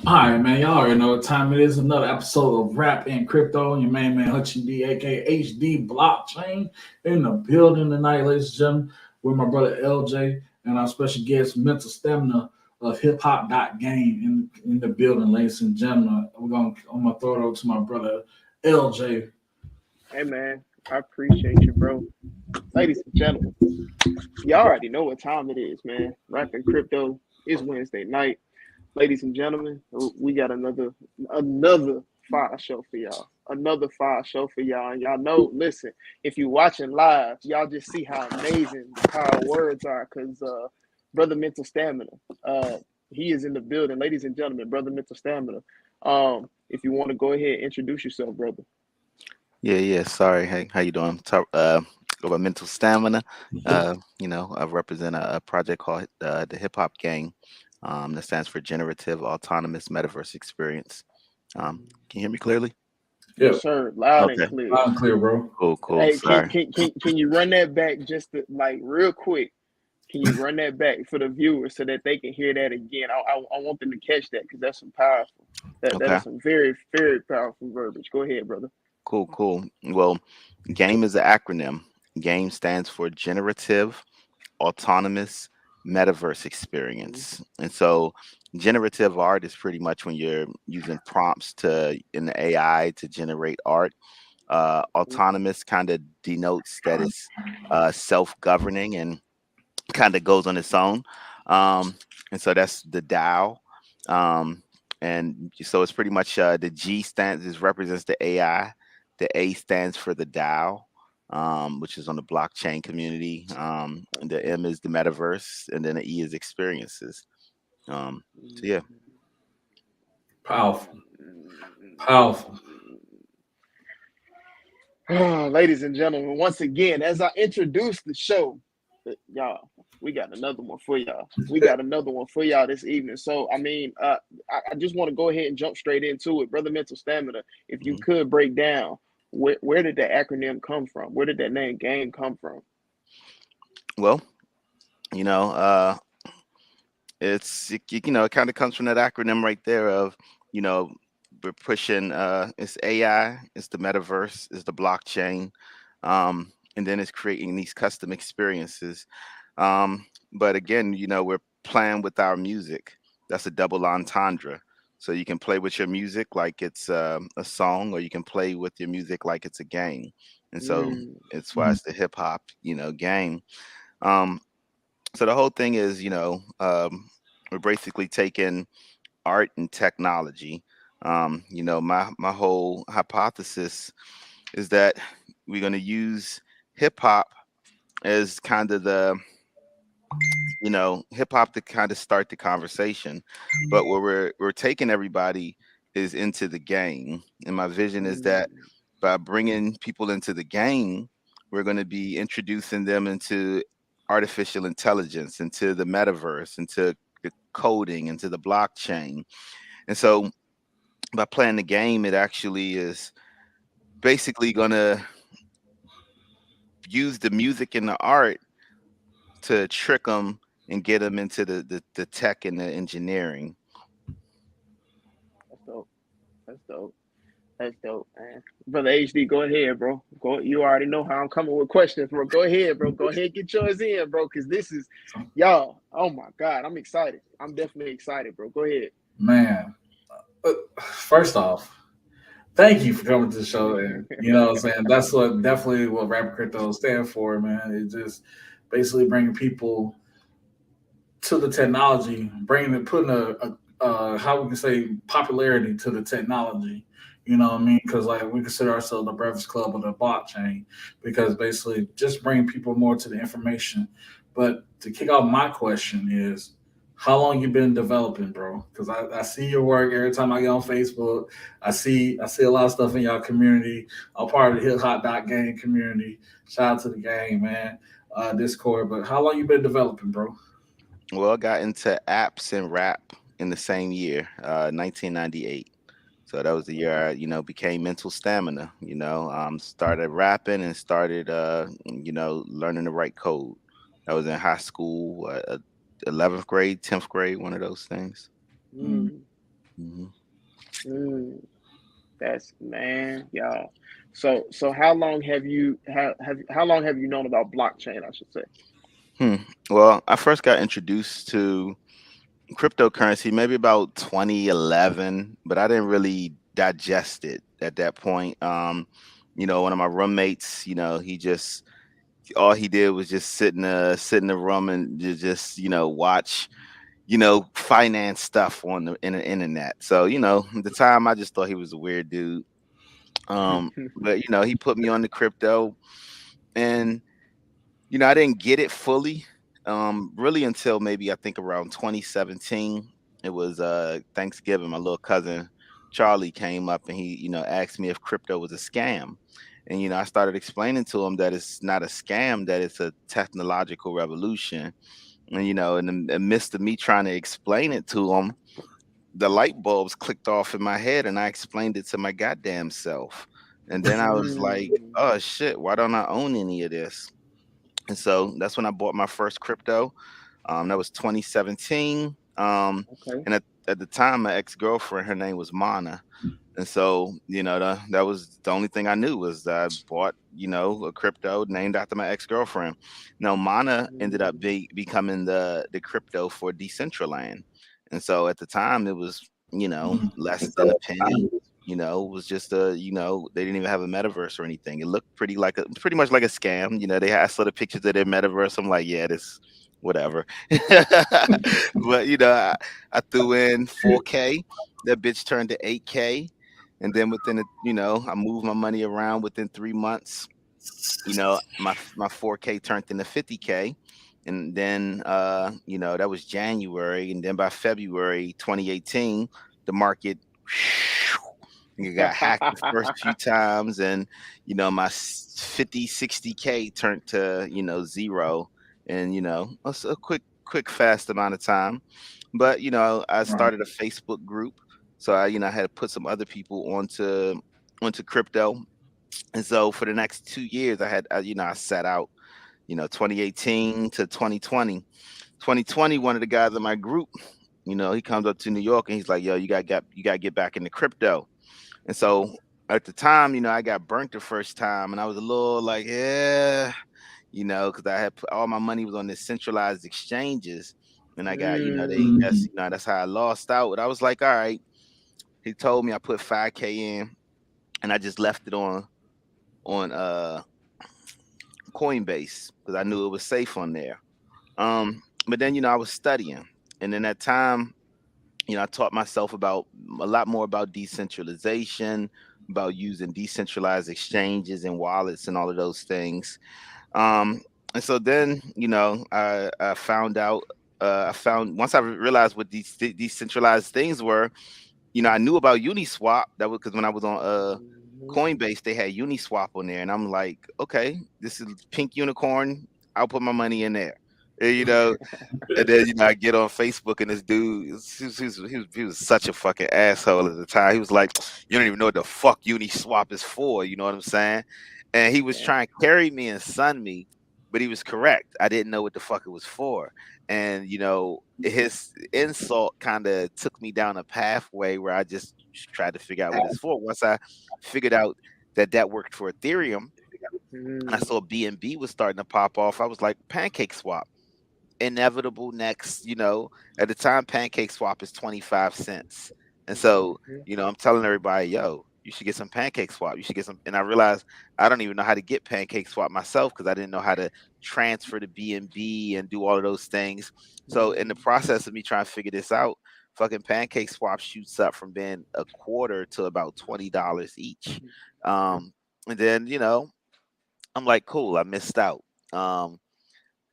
All right, man. Y'all already know what time it is. Another episode of Rap and Crypto. Your main man, HUTCH, aka HD Blockchain, in the building tonight, ladies and gentlemen, with my brother LJ and our special guest, Mental Stamina of Hiphop.Game in the building, ladies and gentlemen. I'm gonna throw it over to my brother LJ. Hey man, I appreciate you, bro. Ladies and gentlemen, y'all already know what time it is, man. Rapping crypto is Wednesday night. Ladies and gentlemen, we got another fire show for y'all. Another fire show for y'all. And y'all know, listen, if you watching live, y'all just see how amazing the power of words are, because Brother Mental Stamina, he is in the building. Ladies and gentlemen, Brother Mental Stamina. If you want to go ahead and introduce yourself, brother. Yeah. Sorry. Hey, how you doing? Go by mental stamina. I represent a project called the Hiphop.Game. That stands for Generative Autonomous Metaverse Experience. Can you hear me clearly? Yeah, Yes, sir. Loud and Okay. clear. loud and clear, bro. Cool. Hey, can Sorry. can can can you run that back just to, like, real quick? Can you run that back for the viewers so that they can hear that again? I want them to catch that, because that's some powerful. That Okay. is some very very powerful verbiage. Go ahead, brother. Cool. Well, GAME is an acronym. GAME stands for Generative Autonomous Metaverse Experience. And so generative art is pretty much when you're using prompts to in the AI to generate art. Autonomous kind of denotes that it's self-governing and kind of goes on its own. Um, and so that's the DAO. And so it's pretty much the G stands is represents the AI. The A stands for the DAO, which is on the blockchain community. And the M is the metaverse, and then the E is experiences. So yeah. Powerful, powerful. Ladies and gentlemen, once again, as I introduce the show, y'all, we got another one for y'all. We got another one for y'all this evening. So, I mean, I just want to go ahead and jump straight into it. Brother Mental Stamina, if you Mhm. could break down where did the acronym come from? Where did that name game come from? Well, you know, it kind of comes from that acronym right there of you know we're pushing it's AI, it's the metaverse, it's the blockchain, and then it's creating these custom experiences. But again, we're playing with our music. That's a double entendre. So you can play with your music like it's a song, or you can play with your music like it's a game. And so Mm, it's why it's the hip hop, game. Um, so the whole thing is, we're basically taking art and technology. My whole hypothesis is that we're going to use hip hop as kind of hip hop to kind of start the conversation, but where we're taking everybody is into the game. And my vision is that mm, by bringing people into the game, we're going to be introducing them into artificial intelligence, into the metaverse, into the coding, into the blockchain. And so by playing the game, it actually is basically going to use the music and the art to trick them and get them into the tech and the engineering. that's dope. That's dope. That's dope, man. Brother HD, go ahead, bro. Go. You already know how I'm coming with questions, bro. Go ahead, bro. Go ahead, get yours in, bro. Because this is, y'all. Oh my God, I'm excited. I'm definitely excited, bro. Go ahead. Man, first off, thank you for coming to the show. And you know what I'm saying? That's what definitely what Rapid Crypto stand for, man. It's just basically bringing people to the technology, bringing it, putting how we can say popularity to the technology. You know what I mean? Because like we consider ourselves the Breakfast Club of the blockchain, because basically just bringing people more to the information. But to kick off my question is, how long you been developing, bro? Because I see your work every time I get on Facebook. I see a lot of stuff in y'all community. I'm part of the Hiphop.Game community. Shout out to the gang, man. Discord. But how long you been developing, bro? Well, I got into apps and rap in the same year, 1998. So that was the year I, became mental stamina. Started rapping and started, learning to write code. I was in high school, 11th grade, 10th grade, one of those things. Mm. Mm. Mhm. Mm, that's man, y'all. So how long how long have you known about blockchain? I should say. Hmm. Well, I first got introduced to cryptocurrency maybe about 2011, but I didn't really digest it at that point. One of my roommates, he just all he did was just sit in the room and just watch finance stuff on the internet. So at the time I just thought he was a weird dude. But he put me on the crypto, and I didn't get it fully, really until maybe I think around 2017. It was Thanksgiving. My little cousin Charlie came up and he, asked me if crypto was a scam. And I started explaining to him that it's not a scam, that it's a technological revolution. And in the midst of me trying to explain it to him, the light bulbs clicked off in my head, and I explained it to my goddamn self. And then I was like, Mm, oh shit, why don't I own any of this? And so that's when I bought my first crypto. That was 2017. okay. And at the time, my ex girlfriend, her name was Mana. And so, that was the only thing I knew was that I bought, a crypto named after my ex girlfriend. Now, Mana ended up Mm, becoming the crypto for Decentraland. And so at the time, it was, less than a penny. It was just they didn't even have a metaverse or anything. It looked pretty much like a scam. They had sort of pictures of their metaverse. I'm like, yeah, this whatever. But I threw in 4K. That bitch turned to 8K. And then I moved my money around within 3 months. My 4K turned into 50K. And then that was January. And then by February 2018, the market it got hacked the first few times, and my 50, 60K turned to zero, and it's a quick fast amount of time. But I Right. started a Facebook group, so I had to put some other people onto crypto. And so for the next 2 years, I set out 2018 to 2020. 2020, one of the guys in my group, he comes up to New York and he's like, yo, you got to get back into crypto. And so at the time, I got burnt the first time, and I was a little like, yeah, because I had all my money was on the centralized exchanges, and I got, mm, that's how I lost out. But I was like, all right. He told me I put 5K in, and I just left it on Coinbase because I knew it was safe on there. But then I was studying, and in that time, I taught myself about a lot more about decentralization, about using decentralized exchanges and wallets and all of those things. Um, and so then, I found out. I found once I realized what these decentralized things were. I knew about Uniswap. That was because when I was on mhm. Coinbase, they had Uniswap on there, and I'm like, okay, this is pink unicorn. I'll put my money in there. And, and then I get on Facebook and this dude, he was such a fucking asshole at the time. He was like, "You don't even know what the fuck Uniswap is for." You know what I'm saying? And he was Yeah. trying to carry me and sun me, but he was correct. I didn't know what the fuck it was for, and his insult kind of took me down a pathway where I just tried to figure out what it's for. Once I figured out that worked for Ethereum, and I Mm, saw BNB was starting to pop off, I was like, Pancake Swap inevitable next. At the time, Pancake Swap is 25 cents. And so, mhm, I'm telling everybody, yo, you should get some Pancake Swap. You should get some. And I realized I don't even know how to get Pancake Swap myself because I didn't know how to transfer to BNB and do all of those things. So, in the mm, process of me trying to figure this out, fucking Pancake Swap shoots up from being a quarter to about $20 each. And then, I'm like, cool, I missed out. Um,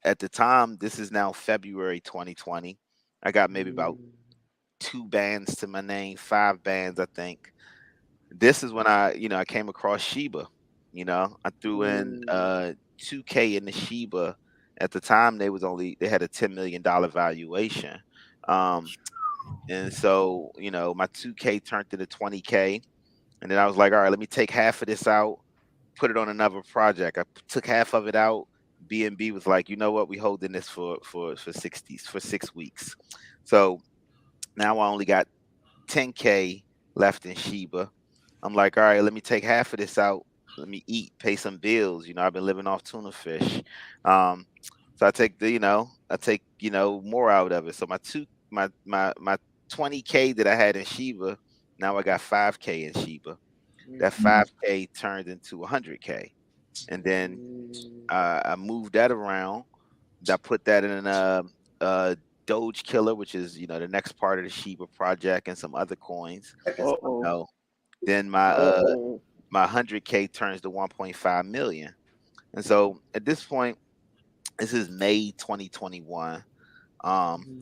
at the time, this is now February 2020. I got maybe about mm, 2 bands to my name, 5 bands, I think. This is when I came across Sheba. I threw in mm, 2K in the Sheba. At the time, they had a $10 million valuation. Um, and so, my 2K turned into 20K. And then I was like, all right, let me take half of this out, put it on another project. I took half of it out. B&B was like, you know what? We holding this for 6 weeks. So now I only got 10K left in Shiba. I'm like, all right, let me take half of this out. Let me eat, pay some bills. I've been living off tuna fish. Um, so I take more out of it. So my 20K that I had in Shiba, now I got 5K in Shiba. That 5K turned into 100K, and then I moved that around. I put that in a Doge Killer, which is the next part of the Shiba project, and some other coins. Uh-oh. Then my Uh-oh. my 100K turns to 1.5 million. And so at this point, this is May 2021. Um,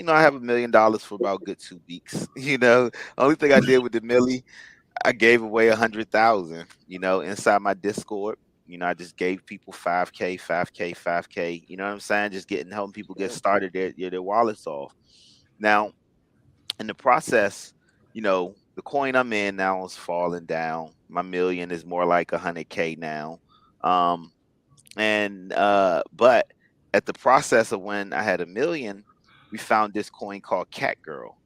I have $1 million for about good 2 weeks. Only thing I did with the milli, I gave away 100,000. Inside my Discord. I just gave people 5K, 5K, 5K. You know what I'm saying? Just helping people get started their wallets off. Now, in the process, the coin I'm in now is falling down. My million is more like 100K now. But at the process of when I had a million, we found this coin called Cat Girl.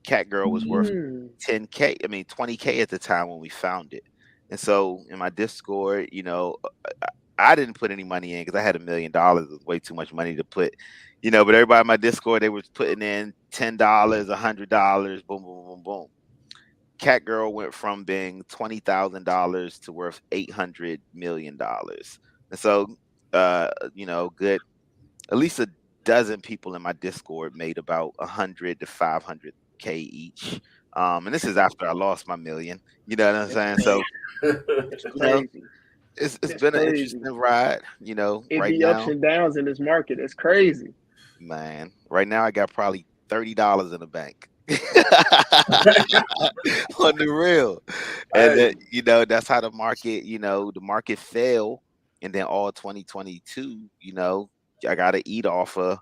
Cat Girl was worth 10K, 20K at the time when we found it. And so in my Discord, I didn't put any money in because I had $1 million. It was way too much money to put, but everybody in my Discord, they were putting in $10, $100, boom, boom, boom, boom. Cat Girl went from being $20,000 to worth $800 million. And so, good, at least a dozen people in my Discord made about 100 to 500K each. And this is after I lost my million. You know what I'm saying? So, It's crazy. it's It's been an crazy. interesting ride. It Right be ups now, and downs in this market. It's crazy. man. Right now, I got probably $30 in the bank. On the real. And Hey, that's how the market, the market fell. And then all 2022, I gotta eat off of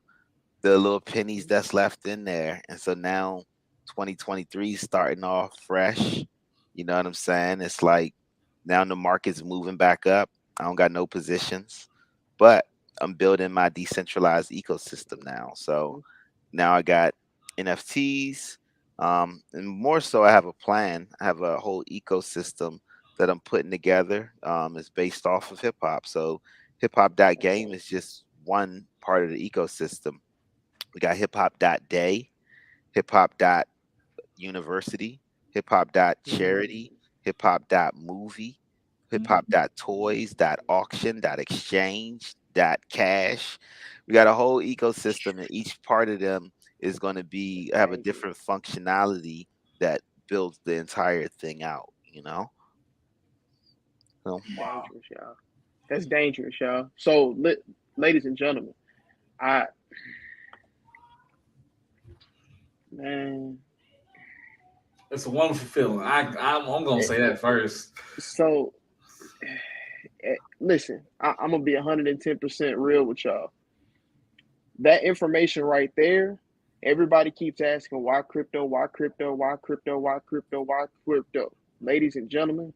the little pennies that's left in there. And so now 2023 is starting off fresh. You know what I'm saying? It's like now the market's moving back up. I don't got no positions, but I'm building my decentralized ecosystem now. So now I got NFTs, and more so, I have a plan. I have a whole ecosystem that I'm putting together. It's based off of hip hop. So Hiphop.Game is just one part of the ecosystem. We got Hiphop.Day, Hiphop.University, Hiphop.Charity, Hiphop.Movie, Hiphop.Toys, .auction, .exchange, .cash. We got a whole ecosystem, and each part of them is going to have a different functionality that builds the entire thing out. So, Dangerous, y'all. That's dangerous, y'all. So, ladies and gentlemen, I man. it's a wonderful feeling. I'm gonna say that first. So, listen, I'm gonna be 110% real with y'all. That information right there, everybody keeps asking why crypto, why crypto, why crypto, why crypto, why crypto. Ladies and gentlemen,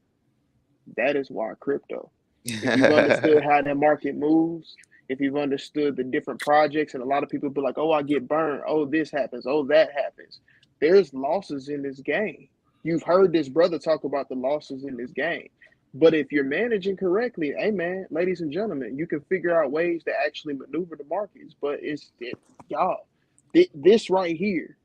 that is why crypto. If you've understood how the market moves, if you've understood the different projects, and a lot of people be like, oh, I get burned. Oh, this happens. Oh, that happens. There's losses in this game. You've heard this brother talk about the losses in this game. But if you're managing correctly, hey man, ladies and gentlemen, you can figure out ways to actually maneuver the markets. But y'all, this right here,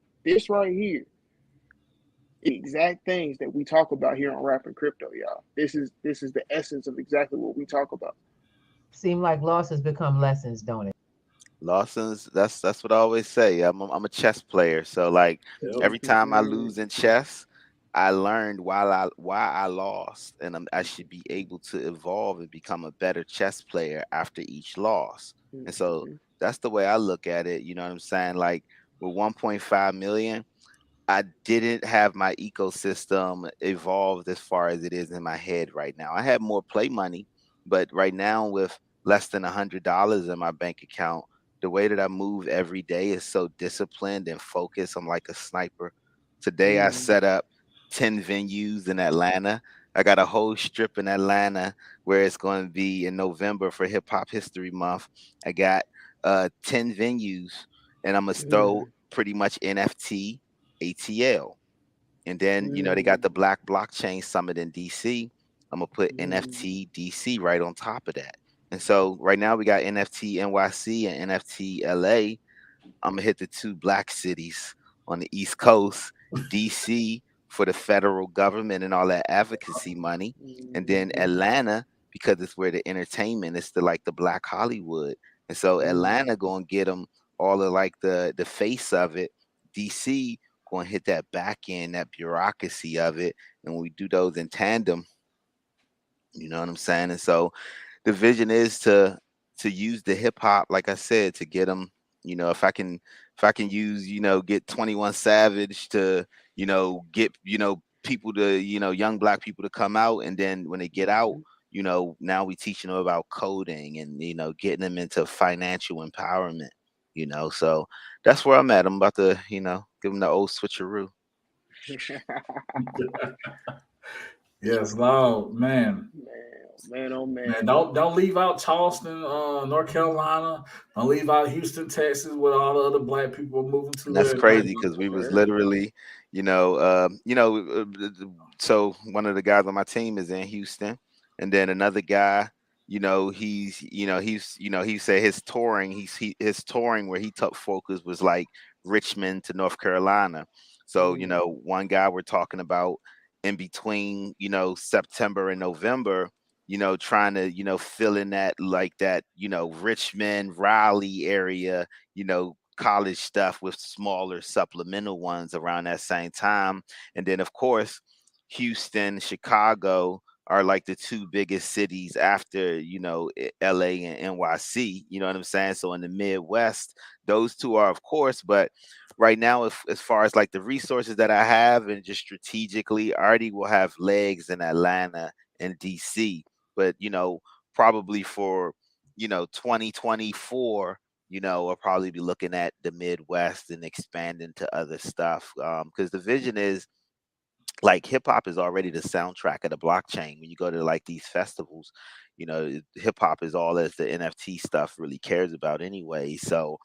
exact things that we talk about here on Rap and Crypto, y'all. This is the essence of exactly what we talk about. Seem like losses become lessons, don't it? Lawson's, that's what I always say. I'm a chess player, so like Yep. every time I lose in chess, I learned why I lost, and I should be able to evolve and become a better chess player after each loss. And so that's the way I look at it. You know what I'm saying? Like with 1.5 million, I didn't have my ecosystem evolved as far as it is in my head right now. I had more play money, but right now with less than $100 in my bank account, the way that I move every day is so disciplined and focused. I'm like a sniper. Today I set up 10 venues in Atlanta. I got a whole strip in Atlanta where it's going to be in November for Hip Hop History Month. I got 10 venues, and I'm gonna throw pretty much NFT, ATL. And then, they got the Black Blockchain Summit in DC. I'm going to put NFT DC right on top of that. And so right now we got NFT NYC and NFT LA. I'm going to hit the two black cities on the East Coast, DC for the federal government and all that advocacy money. And then Atlanta, because it's where the entertainment is, like the Black Hollywood. And so Atlanta going to get them all of like the face of it. DC going to hit that back end, that bureaucracy of it. And when we do those in tandem, you know what I'm saying? And so the vision is to use the hip hop, like I said, to get them, if I can use, get 21 Savage to, get, people to, young black people to come out. And then when they get out, now we teaching them about coding and, getting them into financial empowerment, so that's where I'm at. I'm about to, give them the old switcheroo. Yes, loud man. Oh man. Man, don't leave out Charleston, North Carolina. Don't leave out Houston, Texas, where all the other black people are moving to. And that's crazy because we was literally, so one of the guys on my team is in Houston, and then another guy, he said his touring, his touring where he took focus was like Richmond to North Carolina. So one guy we're talking about in between, September and November. Trying to, fill in that, like that, Richmond, Raleigh area, college stuff with smaller supplemental ones around that same time. And then, of course, Houston, Chicago are like the two biggest cities after, LA and NYC, you know what I'm saying? So in the Midwest, those two are, of course, but right now, as far as like the resources that I have and just strategically, I already will have legs in Atlanta and DC. But, probably for, 2024, I'll probably be looking at the Midwest and expanding to other stuff. Because the vision is like hip hop is already the soundtrack of the blockchain. When you go to like these festivals, hip hop is all that the NFT stuff really cares about anyway. So,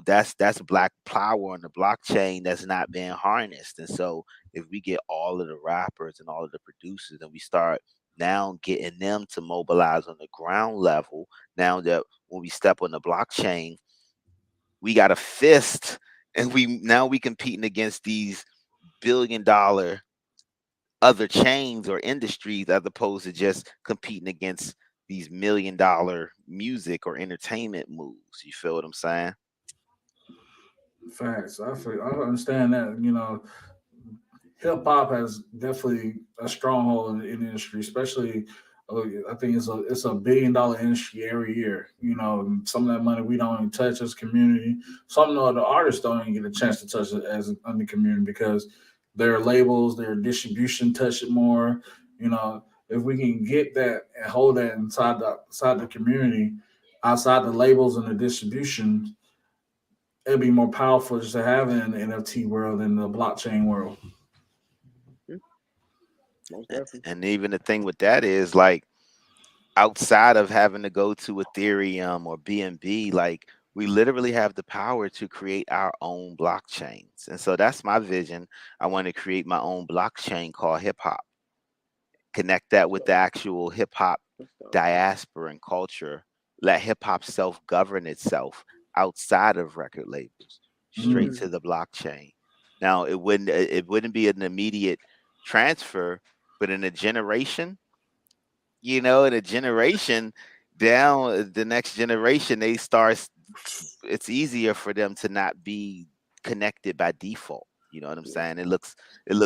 that's black power on the blockchain that's not being harnessed. And so if we get all of the rappers and all of the producers and we start now getting them to mobilize on the ground level, now that when we step on the blockchain, we got a fist and we competing against these billion-dollar other chains or industries as opposed to just competing against these million-dollar music or entertainment moves. You feel what I'm saying? Facts. I understand that. Hip hop has definitely a stronghold in the industry, especially. I think it's a $1 billion industry every year. And some of that money we don't even touch as a community. Some of the artists don't even get a chance to touch it as on the community because their labels, their distribution touch it more. If we can get that and hold that inside the community, outside the labels and the distribution, it'd be more powerful just to have it in the NFT world than the blockchain world. And even the thing with that is like outside of having to go to Ethereum or BNB, like we literally have the power to create our own blockchains. And so that's my vision. I want to create my own blockchain called hip hop. Connect that with the actual hip hop diaspora and culture. Let hip hop self-govern itself outside of record labels, straight to the blockchain. Now it wouldn't be an immediate transfer, but in a generation, in a generation down the next generation, it's easier for them to not be connected by default. You know what I'm saying? It looks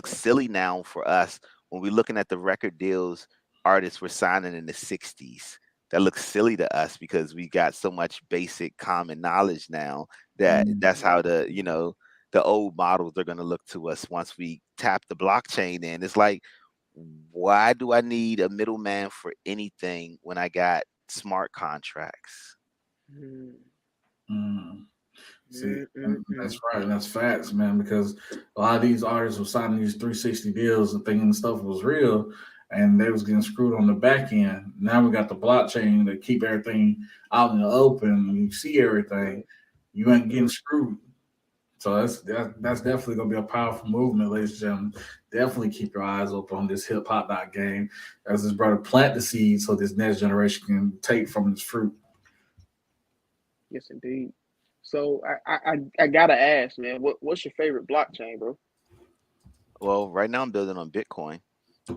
silly now for us when we're looking at the record deals artists were signing in the 60s. That looks silly to us because we got so much basic common knowledge now that that's how the old models are going to look to us once we tap the blockchain in. It's like, why do I need a middleman for anything when I got smart contracts? See, that's right. And that's facts, man, because a lot of these artists were signing these 360 deals and thinking stuff was real, and they was getting screwed on the back end. Now we got the blockchain to keep everything out in the open. You see everything. You ain't getting screwed. So that's definitely gonna be a powerful movement, ladies and gentlemen. Definitely keep your eyes open on this Hiphop.Game as this brother plant the seed so this next generation can take from this fruit. Yes, indeed. So I gotta ask, man, what's your favorite blockchain, bro? Well, right now I'm building on Bitcoin.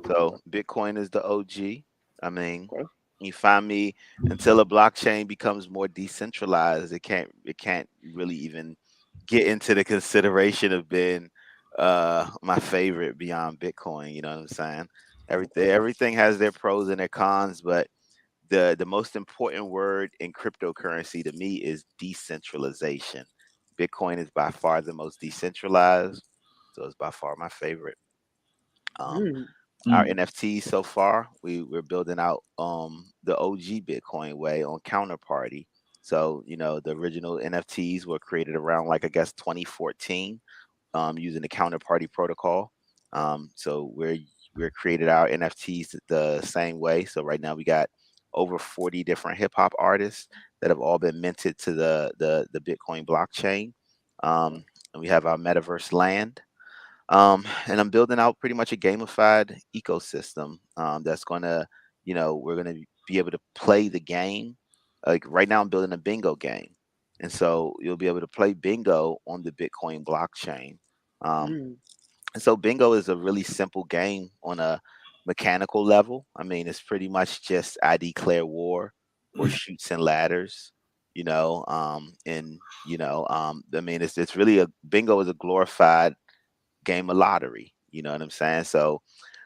So Bitcoin is the OG. I mean, Okay. you find me until a blockchain becomes more decentralized, it can't really even get into the consideration of being my favorite beyond Bitcoin. You know what I'm saying? Okay. Everything has their pros and their cons, but the most important word in cryptocurrency to me is decentralization. Bitcoin is by far the most decentralized, so it's by far my favorite. Um, Mm, our Mm. NFTs so far, we're building out the OG Bitcoin way on Counterparty. So, the original NFTs were created around, like, I guess 2014, using the Counterparty protocol. So we're created our NFTs the same way. So right now we got over 40 different hip hop artists that have all been minted to the Bitcoin blockchain. And we have our metaverse land. And I'm building out pretty much a gamified ecosystem, that's going to, we're going to be able to play the game. Like right now, I'm building a bingo game. And so you'll be able to play bingo on the Bitcoin blockchain. Um, mm, and so bingo is a really simple game on a mechanical level. I mean, it's pretty much just I declare war or shoots and ladders, and I mean, it's really a bingo is a glorified game of lottery. You know what I'm saying? So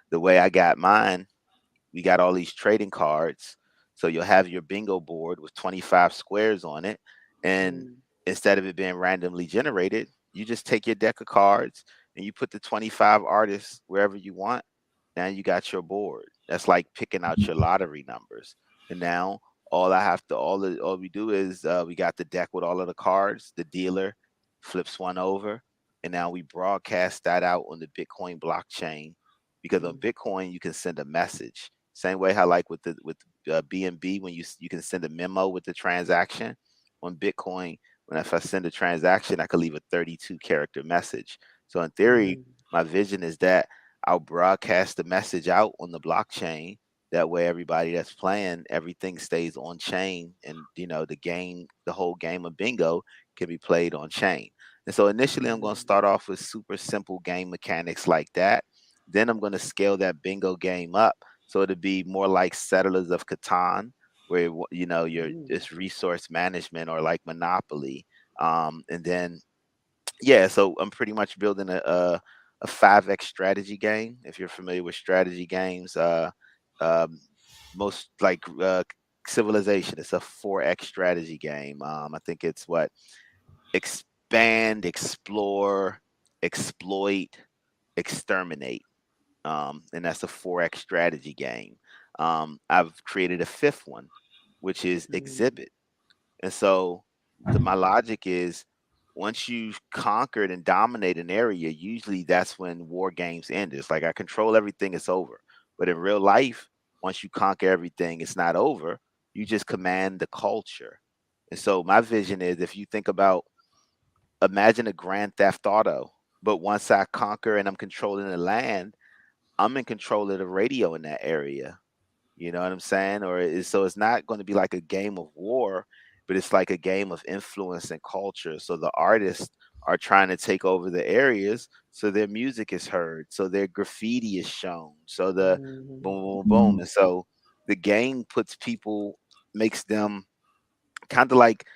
the way I got mine, we got all these trading cards. So you'll have your bingo board with 25 squares on it. And mm, instead of it being randomly generated, you just take your deck of cards and you put the 25 artists wherever you want. Now you got your board. That's like picking out your lottery numbers. And now all we do is we got the deck with all of the cards. The dealer flips one over, and now we broadcast that out on the Bitcoin blockchain. Because on mm, Bitcoin you can send a message. Same way how like with BNB when you can send a memo with the transaction. On Bitcoin, when if I send a transaction, I could leave a 32 character message. So in theory, mm, my vision is that I'll broadcast the message out on the blockchain. That way, everybody that's playing, everything stays on chain, and the whole game of bingo can be played on chain. And so initially, I'm going to mm, start off with super simple game mechanics like that. Then I'm going to scale that bingo game up so it'll be more like Settlers of Catan, where you're mm, just resource management or like Monopoly. And then yeah, so I'm pretty much building a 5x strategy game. If you're familiar with strategy games, um, most like Civilization, it's a 4x strategy game. I think it's what expand, explore, exploit, exterminate, and that's a 4x strategy game. I've created a fifth one, which is mm, exhibit. And so my logic is once you've conquered and dominate an area, usually that's when war games end. It's like I control everything, it's over. But in real life, once you conquer everything, it's not over. You just command the culture. And so my vision is if you think about imagine a grand theft auto, but once I conquer and I'm controlling the land, I'm in control of the radio in that area. You know what I'm saying? So it's not going to be like a game of war, but it's like a game of influence and culture. So the artists are trying to take over the areas so their music is heard, so their graffiti is shown, so the mm, boom, boom, boom. Mm. And so the game makes them kind of like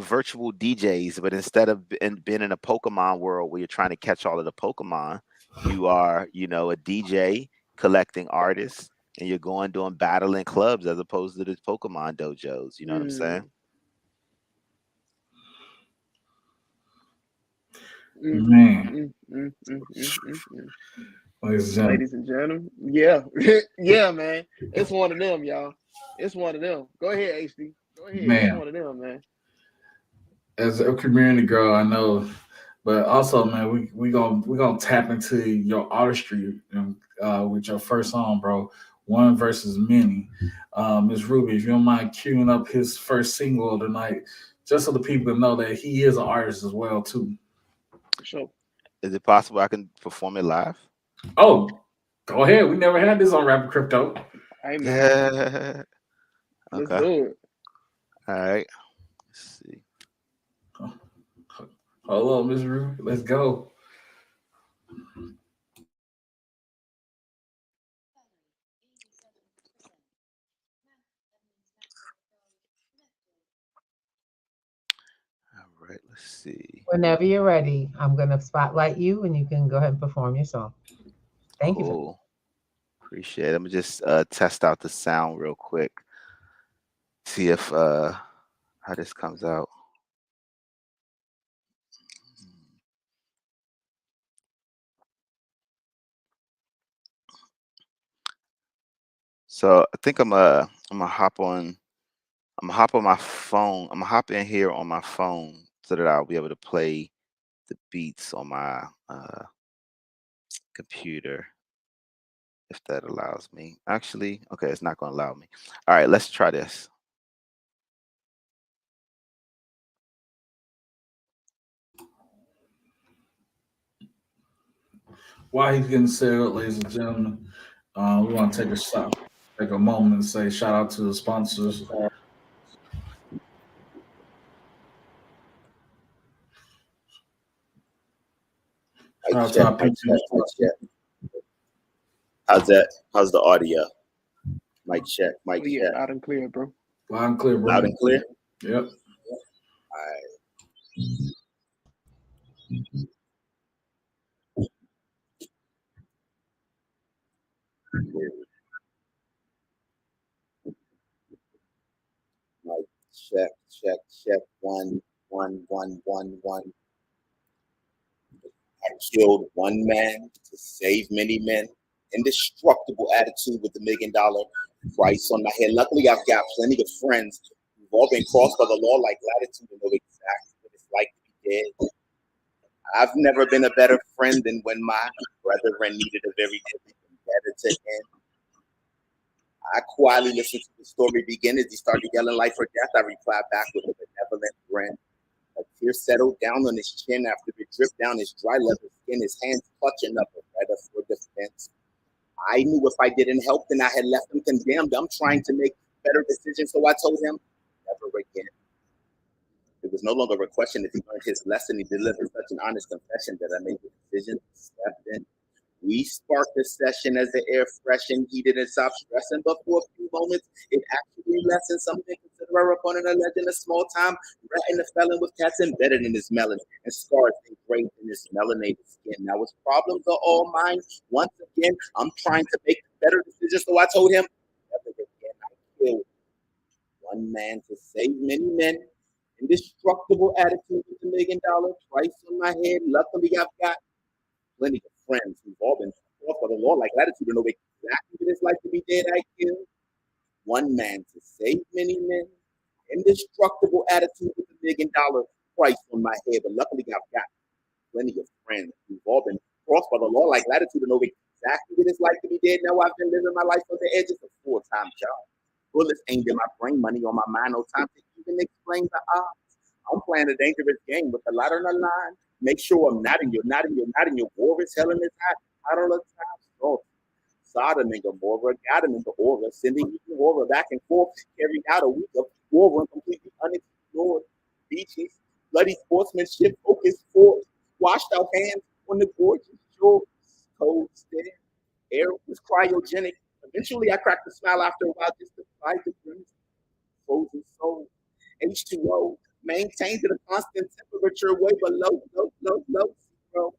virtual DJs, but instead of being in a Pokemon world where you're trying to catch all of the Pokemon, you are, a DJ collecting artists, and you're going doing battling clubs as opposed to the Pokemon dojos. You know what I'm saying? mm, mm, Man, mm, mm, mm, mm, mm, mm. ladies and gentlemen, Ladies and gentlemen, yeah, yeah, man, it's one of them, y'all. It's one of them. Go ahead, HD. Go ahead. It's man, one of them, man. as a community girl, I know, but also, man, we gonna tap into your artistry with your first song, bro. One versus many. Miss Ruby, if you don't mind queuing up his first single of the night, just so the people know that he is an artist as well, too. For sure. Is it possible I can perform it live? Oh, go ahead. We never had this on Rapid Crypto. Hey man, let's Okay. do it. All right. Let's see. Hold on, Miss Ruby. Let's go. All right. Let's see. Whenever you're ready, I'm gonna spotlight you, and you can go ahead and perform your song. Thank you. Cool. Appreciate it. Let me just test out the sound real quick. See if how this comes out. So I think I'm gonna hop on my phone. I'm gonna hop in here on my phone so that I'll be able to play the beats on my computer, if that allows me. Actually, okay, it's not gonna allow me. All right, let's try this. While he's getting set up, ladies and gentlemen, we want to take a moment and say shout out to the sponsors. Shout out to our P2G. How's that? How's the audio? Mic check. Oh, yeah, loud and clear, bro. Loud and clear, bro. Loud and clear. Yep. All right. Mic check. 1. I killed one man to save many men. Indestructible attitude with $1 million price on my head. Luckily, I've got plenty of friends who've all been crossed by the law like latitude and know exactly what it's like to be dead. I've never been a better friend than when my brethren needed a very deadly vendetta to end. I quietly listened to the story begin. As he started yelling life or death, I replied back with a benevolent grin. A tear settled down on his chin after it dripped down his dry leather skin, his hands clutching up a letter for defense. I knew if I didn't help, then I had left him condemned. I'm trying to make better decisions, so I told him, never again. It was no longer a question if he learned his lesson. He delivered such an honest confession that I made the decision to step in. We sparked the session as the air freshened. He didn't stop stressing, but for a few moments, it actually lessened something. Consider our opponent a legend, a small time rat and a felon with cats embedded in his melon and scars engraved in his melanated skin. Now his problems are all mine. Once again, I'm trying to make better decisions, so I told him, never again. I killed one man to save many men. Indestructible attitude with $1 million price on my head. Luckily, I've got plenty of friends who've all been crossed by the law like latitude and know exactly what it's like to be dead. I killed one man to save many men. Indestructible attitude with $1 million price on my head. But luckily, I've got plenty of friends who've all been crossed by the law like latitude and know exactly what it's like to be dead. Now I've been living my life on the edge of a full-time job. Bullets aimed in my brain, money on my mind, no time to even explain the odds. I'm playing a dangerous game with a lot on the line. Make sure I'm not in your war is hell in this hot all the time. So Sodom and Gomorrah got him into aura, sending even aura back and forth, carrying out a week of war and completely unexplored beaches, bloody sportsmanship, focused force, washed out hands on the gorgeous shores, cold stare, air was cryogenic. Eventually, I cracked a smile after a while just to fight the grimace. Frozen soul, H2O, maintained at a constant temperature way below zero.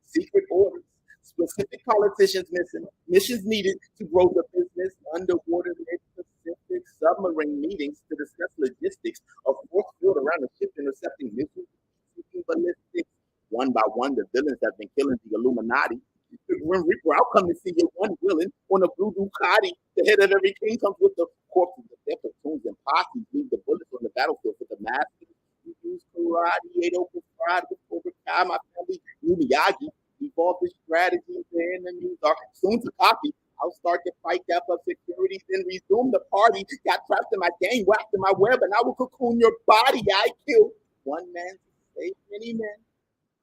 Secret orders, specific politicians missing, missions needed to grow the business, underwater mid-Pacific submarine meetings to discuss logistics of force field around the ship intercepting missiles, seeking ballistics. One by one, the villains have been killing the Illuminati. The Grim Reaper, I'll come to see you one villain on a blue Ducati. The head of every king comes with the corpses of their platoons and posses. Leave the bullets on the battlefield for the masters. We use karate, ate open fried with Cobra Kai. My family knew Miyagi. Evolved the strategies the enemies are soon to copy. I'll start to fight that up security, then resume the party. Got trapped in my game, wrapped in my web, and I will cocoon your body. I killed one man to save many men.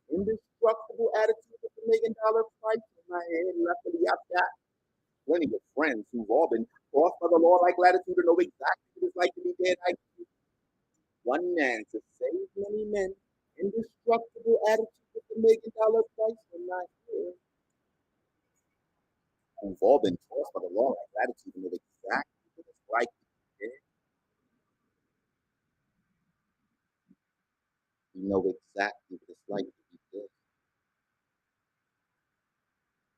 Indestructible indestructible attitude with $1 million price on my head. Luckily, I've got plenty of friends who've all been crossed by the law like latitude and know exactly what it's like to be dead. I one man to save many men. Indestructible attitude with $1 million price on my head. Who've all been crossed by the law like latitude and know exactly what it's like to be dead. You know exactly what it's like to be dead.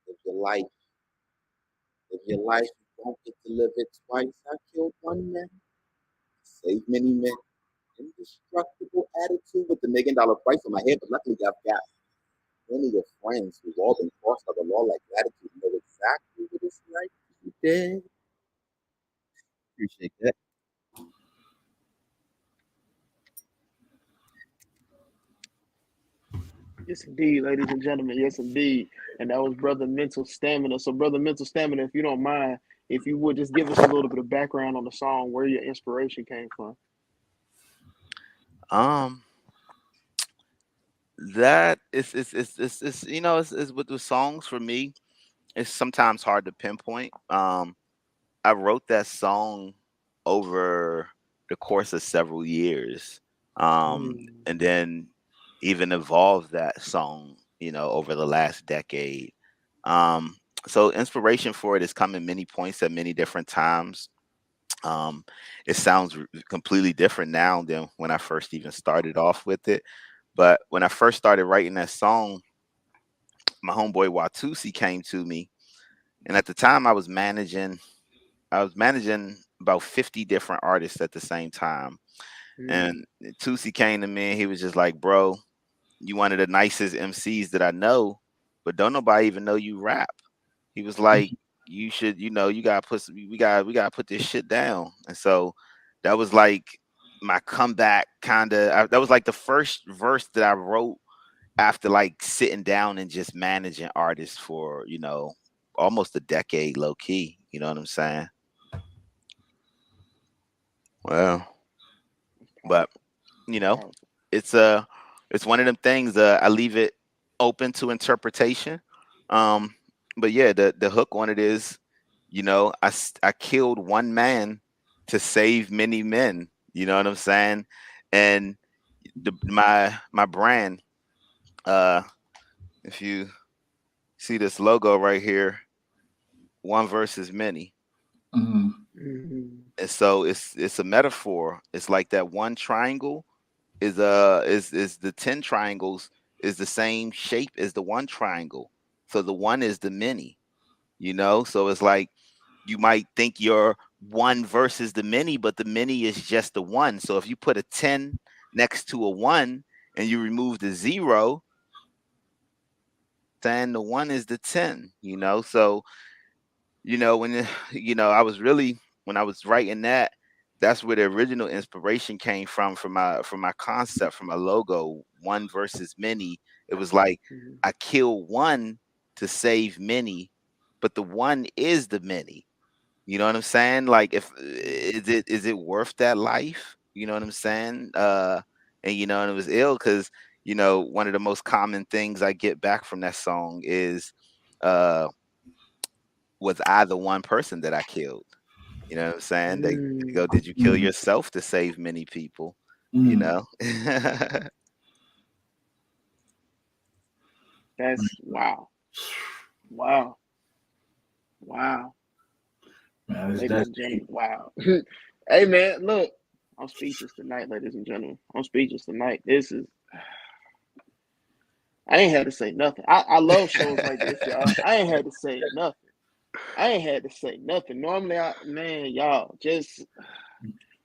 Live your life. Live your life. You don't get to live it twice. I killed one man. Save many men. Indestructible attitude with $1 million price on my head, but luckily I've got plenty of friends who've all been crossed by the law like latitude and know exactly what it's like to be dead. Appreciate that. Yes, indeed, ladies and gentlemen. Yes, indeed. And that was Brother Mental Stamina. So, Brother Mental Stamina, if you don't mind, if you would just give us a little bit of background on the song, where your inspiration came from. That it's you know, it's with the songs for me, it's sometimes hard to pinpoint. I wrote that song over the course of several years, and then even evolved that song, you know, over the last decade. So inspiration for it has come in many points at many different times. It sounds completely different now than when I first even started off with it. But when I first started writing that song, my homeboy Watusi came to me, and at the time I was managing about 50 different artists at the same time. And Tusi came to me and he was just like, bro, you one of the nicest MCs that I know, but don't nobody even know you rap. He was like, you should, you know, you gotta put we gotta put this shit down. And so that was like my comeback that was like the first verse that I wrote after like sitting down and just managing artists for, you know, almost a decade low key. You know what I'm saying? Well, but you know, it's it's one of them things. I leave it open to interpretation. Um, but yeah, the hook on it is, you know, I killed one man to save many men. You know what I'm saying? And my brand, if you see this logo right here, one versus many. And so it's a metaphor. It's like that one triangle is the 10 triangles is the same shape as the one triangle. So the one is the many, you know? So it's like you might think you're one versus the many, but the many is just the one. So if you put a 10 next to a one and you remove the zero, then the one is the 10, you know? So you know, when you know, when I was writing that, that's where the original inspiration came from my concept, from my logo, one versus many. It was like I kill one to save many, but the one is the many. You know what I'm saying? Like if is it worth that life? You know what I'm saying? And you know, and it was ill because you know, one of the most common things I get back from that song is uh was I the one person that I killed? You know what I'm saying? They go, did you kill yourself to save many people? You know? That's wow. Wow. Wow. Man, Ladies and gentlemen, wow. Hey man, look, I'm speechless tonight, ladies and gentlemen. I'm speechless tonight. This is I ain't had to say nothing. I love shows like this, y'all. I ain't had to say nothing. I ain't had to say nothing. Normally, y'all, just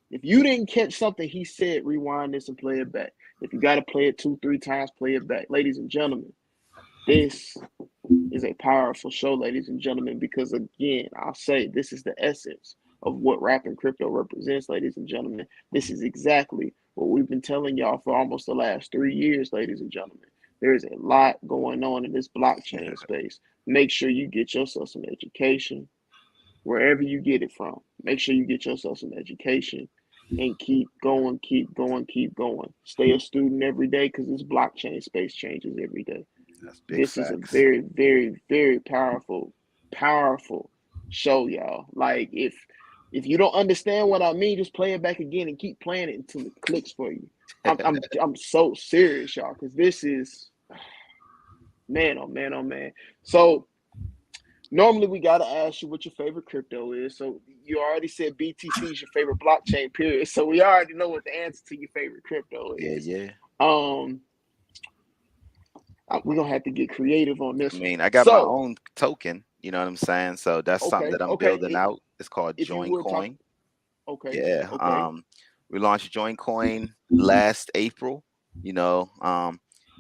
if you didn't catch something he said, rewind this and play it back. If you got to play it 2-3 times, play it back. Ladies and gentlemen, this is a powerful show, ladies and gentlemen, because again, I'll say this is the essence of what rap and crypto represents, ladies and gentlemen. This is exactly what we've been telling y'all for almost the last 3 years, ladies and gentlemen. There is a lot going on in this blockchain space. Make sure you get yourself some education wherever you get it from. Make sure you get yourself some education and keep going, keep going, keep going. Stay a student every day because this blockchain space changes every day. That's big This is a facts. very, very, very powerful show, y'all. Like if you don't understand what I mean, just play it back again and keep playing it until it clicks for you. I'm so serious, y'all, because this is man, oh man, oh man. So normally we gotta ask you what your favorite crypto is. So you already said BTC is your favorite blockchain, period. So we already know what the answer to your favorite crypto is. Yeah. We're gonna have to get creative on I this one. mean, I got my So own token, you know what I'm saying? So that's something okay, that I'm okay. building out. It's called If you Join would talk, Coin. okay, Yeah. okay. We launched Join Coin last April. You know,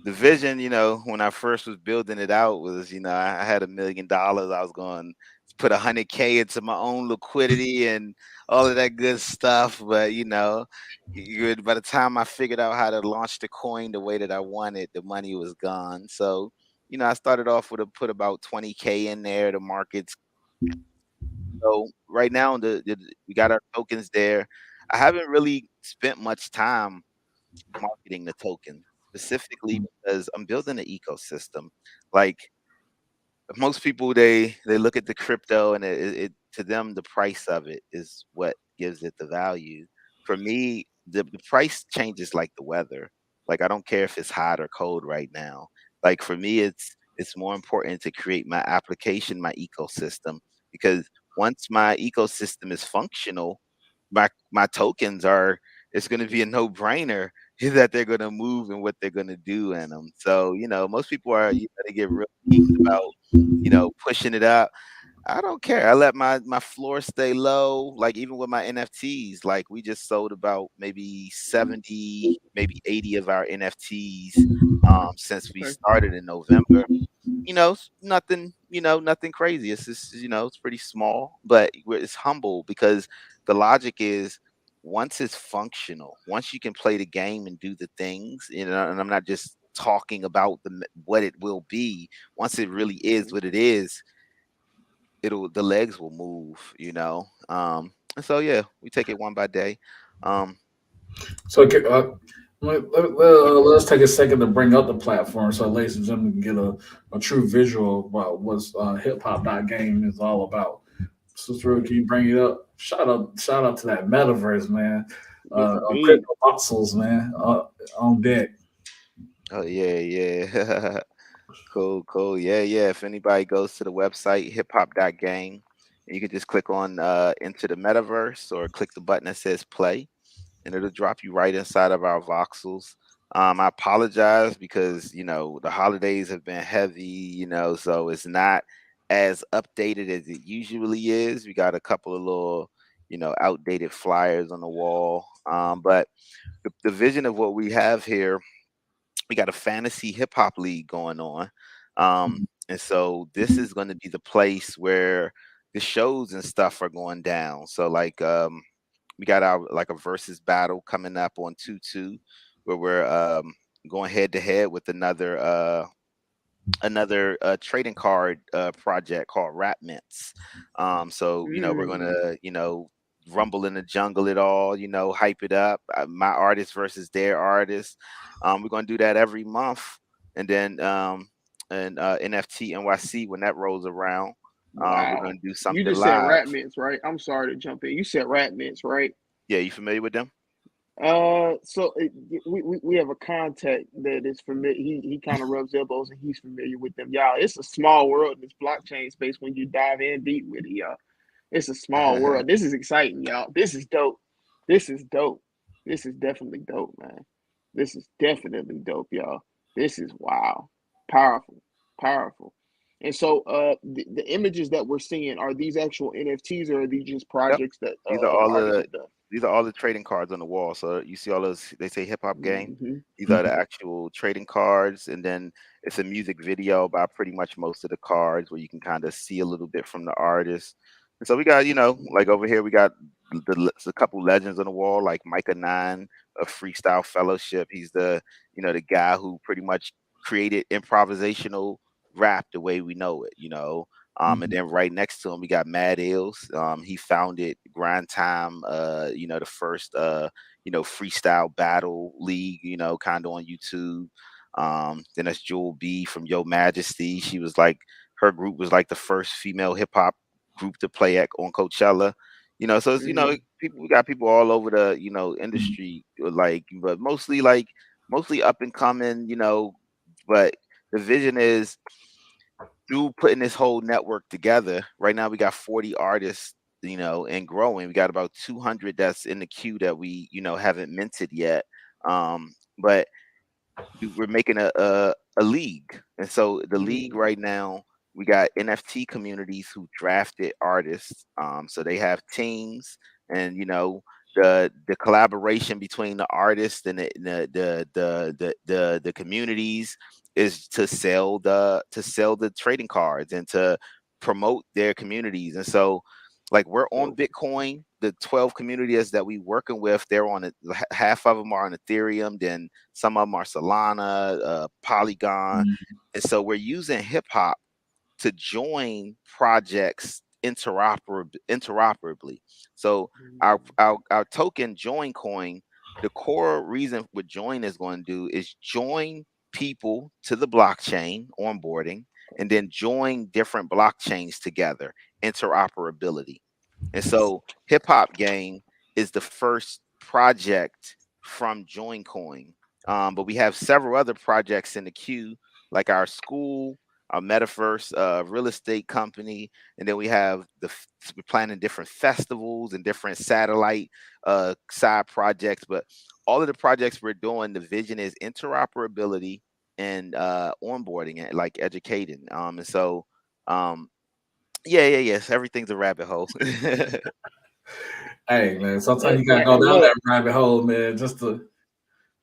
the vision, you know, when I first was building it out was, you know, I had $1 million. I was going to put 100K into my own liquidity and all of that good stuff. But, you know, by the time I figured out how to launch the coin the way that I wanted, the money was gone. So, you know, I started off with put about 20K in there. The market's so right now we got our tokens there. I haven't really spent much time marketing the token specifically because I'm building an ecosystem. Like most people, they look at the crypto and it to them the price of it is what gives it the value. For me, the price changes like the weather. Like I don't care if it's hot or cold right now. Like for me, it's more important to create my application, my ecosystem, because once my ecosystem is functional, my tokens are it's going to be a no brainer that they're going to move and what they're going to do in them. So you know, most people are they get real geeked about pushing it up. I don't care. I let my floor stay low. Like even with my NFTs, like we just sold about maybe 70, maybe 80 of our NFTs since we Okay. started in November. Nothing, nothing crazy. It's just, it's pretty small, but it's humble because the logic is once it's functional, once you can play the game and do the things, and I'm not just talking about what it will be. Once it really is what it is, the legs will move. And so yeah, we take it one by day. Um, So let's take a second to bring up the platform so ladies and gentlemen can get a true visual about what Hiphop.Game is all about. Sister, can you bring it up? Shout out to that metaverse, man. Yes, indeed. Crypto voxels, man, on deck. oh yeah. Cool. Yeah. If anybody goes to the website Hiphop.Game, you can just click on into the metaverse or click the button that says play, and it'll drop you right inside of our voxels. I apologize because the holidays have been heavy, so it's not as updated as it usually is. We got a couple of little, outdated flyers on the wall. But the vision of what we have here, we got a fantasy hip hop league going on. And so this is going to be the place where the shows and stuff are going down. So like we got our like a versus battle coming up on 2-2 where we're going head to head with another trading card project called RAPNCRYPTOBC. So we're gonna rumble in the jungle it all, hype it up. My artist versus their artist. We're gonna do that every month, and then and NFT NYC when that rolls around. We're Wow. gonna do You something just said live. rat mints, right? I'm sorry to jump in. You said rat mints, right? Yeah, you familiar with them? We have a contact that is familiar. He kind of rubs elbows and he's familiar with them, y'all. It's a small world in this blockchain space when you dive in deep with it, y'all. It's a small world. This is exciting, y'all. This is dope. This is dope. This is definitely dope, man. This is definitely dope, y'all. This is wow, powerful, powerful. And so, the images that we're seeing are these actual NFTs or are these just Yep. projects that These are all artists the have done? these are all the trading cards on the wall. So you see all those, they say Hiphop.Game. Mm-hmm. These are the actual trading cards, and then it's a music video about pretty much most of the cards where you can kind of see a little bit from the artist. And so we got, like over here we got a couple legends on the wall, like Micah Nine of Freestyle Fellowship. He's the guy who pretty much created improvisational rap the way we know it. And then right next to him, we got Mad Ills. He founded Grind Time, the first, freestyle battle league, kind of on YouTube. Then that's Jewel B from Yo Majesty. She was like, her group was like the first female hip hop group to play on Coachella. So it's, we got people all over the, industry, like, but mostly up and coming, but the vision is through putting this whole network together. Right now we got 40 artists, and growing. We got about 200 that's in the queue that we, haven't minted yet. But we're making a league, and so the league right now, we got NFT communities who drafted artists. So they have teams, and the collaboration between the artists and the communities is to sell the trading cards and to promote their communities. And so, like, we're on Bitcoin. The 12 communities that we working with, they're on it. Half of them are on Ethereum. Then some of them are Solana, Polygon. And so we're using hip hop to join projects interoperably. So our token Join Coin, the core reason what Join is going to do is join people to the blockchain onboarding, and then join different blockchains together, interoperability. And so Hiphop.Game is the first project from JoinCoin. But we have several other projects in the queue, like our school, our Metaverse real estate company, and then we have we're planning different festivals and different satellite side projects. But all of the projects we're doing, the vision is interoperability and onboarding and like educating. And so yes, everything's a rabbit hole. Hey man, sometimes you gotta go down that rabbit hole, man, just to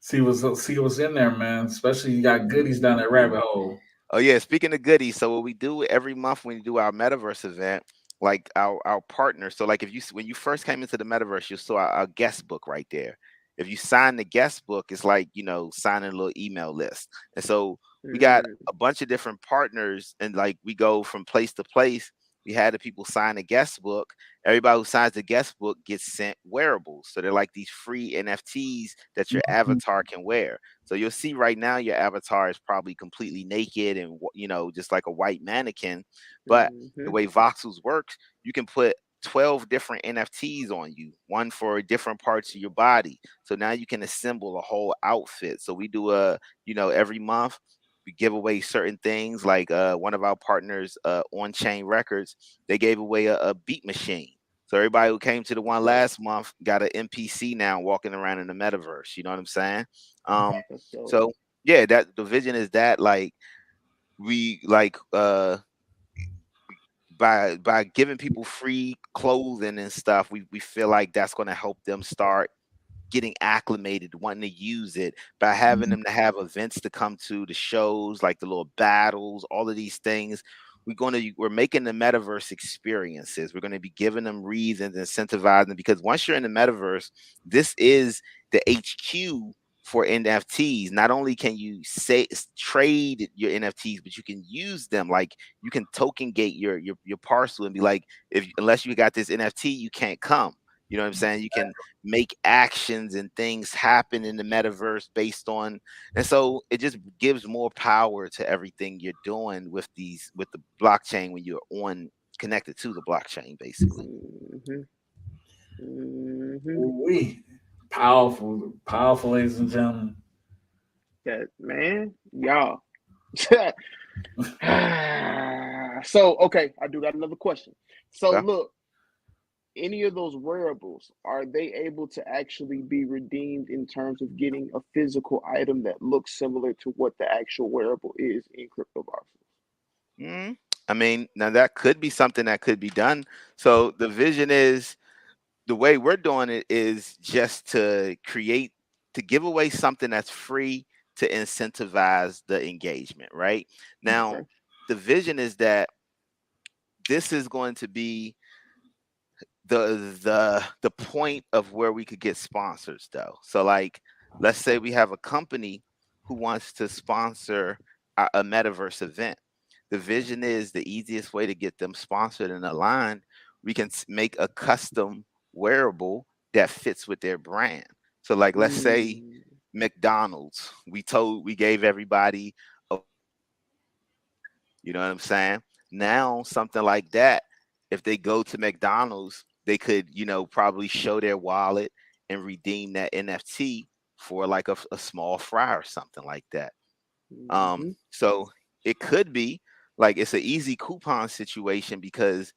see what's in there, man. Especially you got goodies down that rabbit hole. Oh yeah, speaking of goodies, so what we do every month when we do our metaverse event, like our partners. So like when you first came into the metaverse, you saw our guest book right there. If you sign the guest book, it's like signing a little email list. And so we got a bunch of different partners, and like we go from place to place. We had the people sign a guest book. Everybody who signs the guest book gets sent wearables. So they're like these free NFTs that your avatar can wear. So you'll see right now your avatar is probably completely naked and just like a white mannequin. But the way Voxels works, you can put 12 different NFTs on you, one for different parts of your body. So now you can assemble a whole outfit. So we do every month we give away certain things, like one of our partners, On Chain Records, they gave away a beat machine. So everybody who came to the one last month got an NPC now walking around in the metaverse. You know what I'm saying? So yeah, that the vision is that like we like by giving people free clothing and stuff, we feel like that's going to help them start getting acclimated, wanting to use it, by having them to have events to come to, the shows, like the little battles, all of these things. We're making the metaverse experiences. We're going to be giving them reasons, incentivizing them, because once you're in the metaverse, this is the HQ for NFTs. Not only can you trade your NFTs, but you can use them. Like you can token gate your parcel and be like, unless you got this NFT, you can't come. You know what I'm saying? You can make actions and things happen in the metaverse based on, and so it just gives more power to everything you're doing with the blockchain when you're connected to the blockchain, basically. Powerful, ladies and gentlemen. That man, y'all. So okay, I do got another question. So look, any of those wearables, are they able to actually be redeemed in terms of getting a physical item that looks similar to what the actual wearable is in CryptoVoxels? I mean, now that could be something that could be done. So the vision is, the way we're doing it is just to give away something that's free to incentivize the engagement, right? Now, the vision is that this is going to be the point of where we could get sponsors, though. So like, let's say we have a company who wants to sponsor a metaverse event. The vision is the easiest way to get them sponsored and aligned. We can make a custom wearable that fits with their brand. So like, let's say McDonald's. We gave everybody you know what I'm saying? Now something like that, if they go to McDonald's, they could, probably show their wallet and redeem that NFT for like a small fry or something like that. So it could be like it's an easy coupon situation because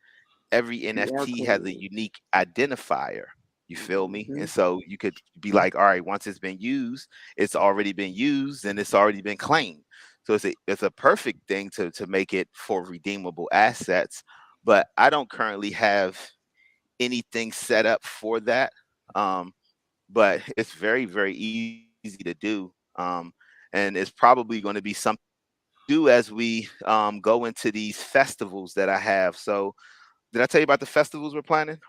every NFT has a unique identifier. You feel me? And so you could be like, all right, once it's been used, it's already been used and it's already been claimed. So it's a perfect thing to make it for redeemable assets. But I don't currently have anything set up for that. But it's very, very easy to do. And it's probably going to be something to do as we go into these festivals that I have. So did I tell you about the festivals we're planning?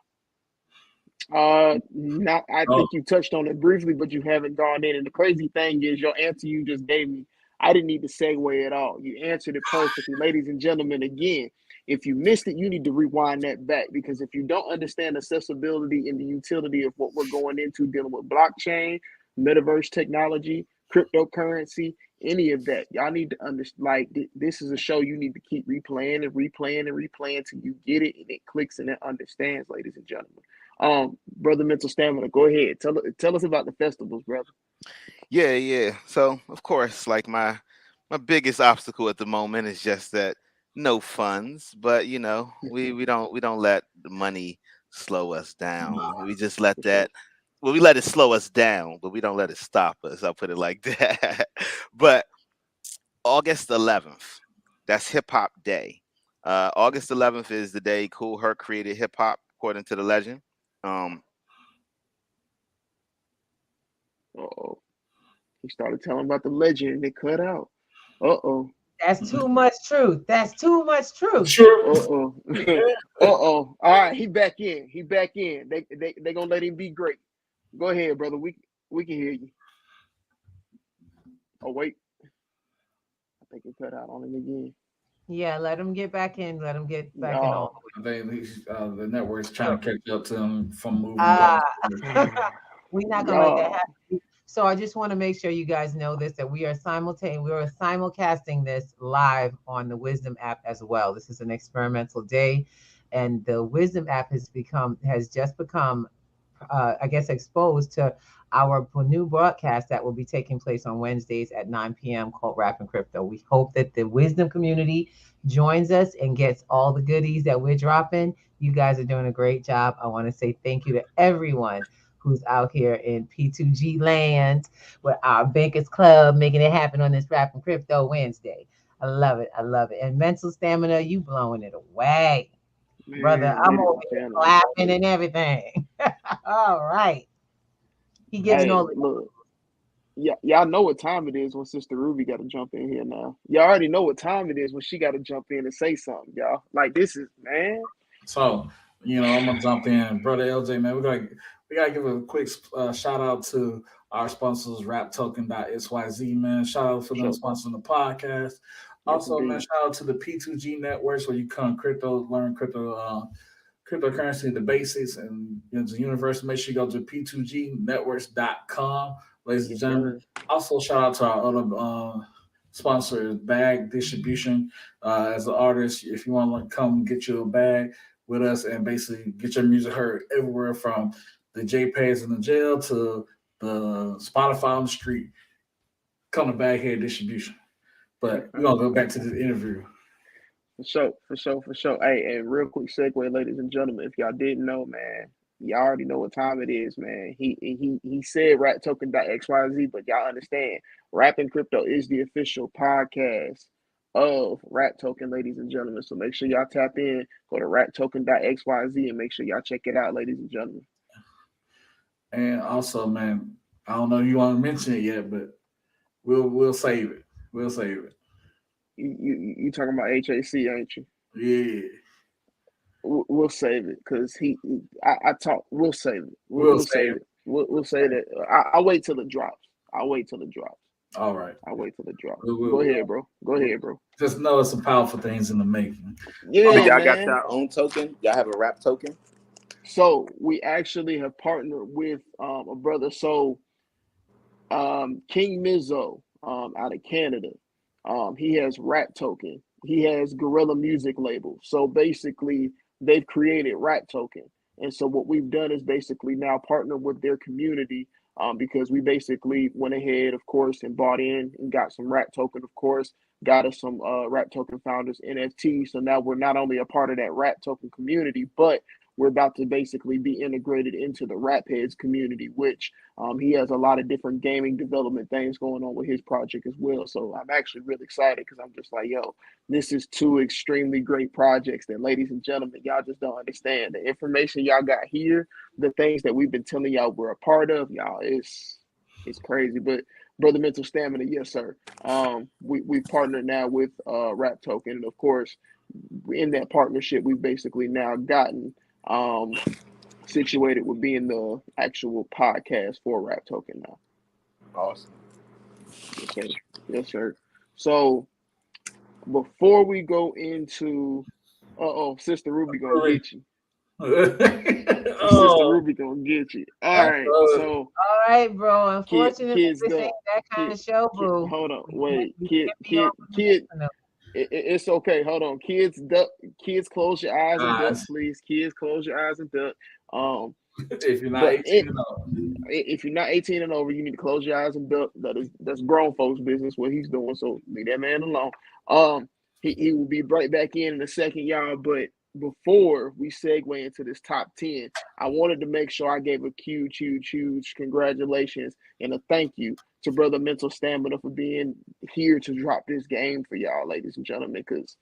Not. I think you touched on it briefly, but you haven't gone in. And the crazy thing is, your answer you just gave me, I didn't need to segue at all. You answered it perfectly, ladies and gentlemen. Again, if you missed it, you need to rewind that back because if you don't understand accessibility and the utility of what we're going into dealing with blockchain, metaverse technology, cryptocurrency, any of that, y'all need to understand. Like this is a show you need to keep replaying and replaying and replaying till you get it and it clicks and it understands, ladies and gentlemen. Brother Mental Stamina, go ahead. Tell us about the festivals, brother. Yeah. So of course, like my biggest obstacle at the moment is just that no funds. But we don't let the money slow us down. We just let that. Well, we let it slow us down, but we don't let it stop us. I'll put it like that. But August 11th, that's Hip Hop Day. August 11th is the day Kool Herc created hip hop, according to the legend. He started telling about the legend and it cut out. That's too much truth. That's too much truth. Sure. All right, he back in. They gonna let him be great. Go ahead, brother. We can hear you. Oh wait, I think it cut out on him again. Yeah, let him get back in. Let him get back in on. The network's trying to catch up to him from moving. We're not gonna let that happen. So I just want to make sure you guys know this, that we are simulcasting this live on the Wisdom app as well. This is an experimental day, and the Wisdom app has just become I guess exposed to our new broadcast that will be taking place on Wednesdays at 9 p.m. called Rap and Crypto. We hope that the Wisdom community joins us and gets all the goodies that we're dropping. You guys are doing a great job. I want to say thank you to everyone who's out here in P2G land with our Bankers Club making it happen on this Rap and Crypto Wednesday. I love it. And Mental Stamina, you blowing it away. Man, brother, I'm over here clapping and everything. All right. He gives no look. Yeah, y'all know what time it is when Sister Ruby got to jump in here now. Y'all already know what time it is when she got to jump in and say something, y'all. Like this is, man. So, I'm gonna jump in, brother LJ, man. We gotta give a quick shout out to our sponsors, RAPToken.xyz, man. Shout out for them sponsoring the podcast. Also, man, shout out to the P2G networks where you come learn cryptocurrency, the basics, and the universe. Make sure you go to P2Gnetworks.com, ladies and gentlemen. Also, shout out to our other sponsor, Bag Distribution. As an artist, if you want to come get your bag with us and basically get your music heard everywhere from the JPEGs in the jail to the Spotify on the street, come to Bag Head Distribution. But we're going to go back to the interview. For sure. Hey, and real quick segue, ladies and gentlemen, if y'all didn't know, man, y'all already know what time it is, man. He said RapToken.xyz, but y'all understand, Rap and Crypto is the official podcast of Rap Token, ladies and gentlemen. So make sure y'all tap in, go to RapToken.xyz, and make sure y'all check it out, ladies and gentlemen. And also, man, I don't know if you want to mention it yet, but we'll save it. We'll save it. You talking about HAC, ain't you? Yeah. We'll save it because I talk. We'll save it. We'll save it. We'll say that. I'll wait till it drops. All right. I'll wait till it drops. Go ahead, bro. Just know it's some powerful things in the making. Yeah, y'all man. got your own token. Y'all have a rap token. So we actually have partnered with a brother. So King Mizzo, out of Canada. He has Rap Token. He has Gorilla Music Label. So basically, they've created Rap Token. And so what we've done is basically now partner with their community, because we basically went ahead, of course, and bought in and got some Rap Token, of course, got us some Rap Token Founders NFT. So now we're not only a part of that Rap Token community, but we're about to basically be integrated into the Rap Heads community, which he has a lot of different gaming development things going on with his project as well. So I'm actually really excited because I'm just like, yo, this is two extremely great projects that, ladies and gentlemen, y'all just don't understand. The information y'all got here, the things that we've been telling y'all we're a part of, y'all, it's crazy. But Brother Mental Stamina, yes, sir. We've partnered now with Rap Token, and of course, in that partnership, we've basically now gotten situated with being the actual podcast for Rap Token now. Awesome. Yes, sir. Yes, sir. So before we go into, Sister Ruby gonna get you. Sister Oh, Ruby gonna get you. All that's right. good. So All right, bro. Unfortunately, kids, this ain't that kind of show, boo. hold on, We wait, can't be all emotional. It's okay. Hold on, kids. Duck. Kids, close your eyes and duck, Guys, please. Kids, close your eyes and duck. if you're not But 18 and up. if you're not 18 and over, you need to close your eyes and duck. That's grown folks' business what he's doing. So leave that man alone. He will be right back in a second, y'all. But before we segue into this top 10, I wanted to make sure I gave a huge congratulations and a thank you to Brother Mental Stamina for being here to drop this game for y'all, ladies and gentlemen, because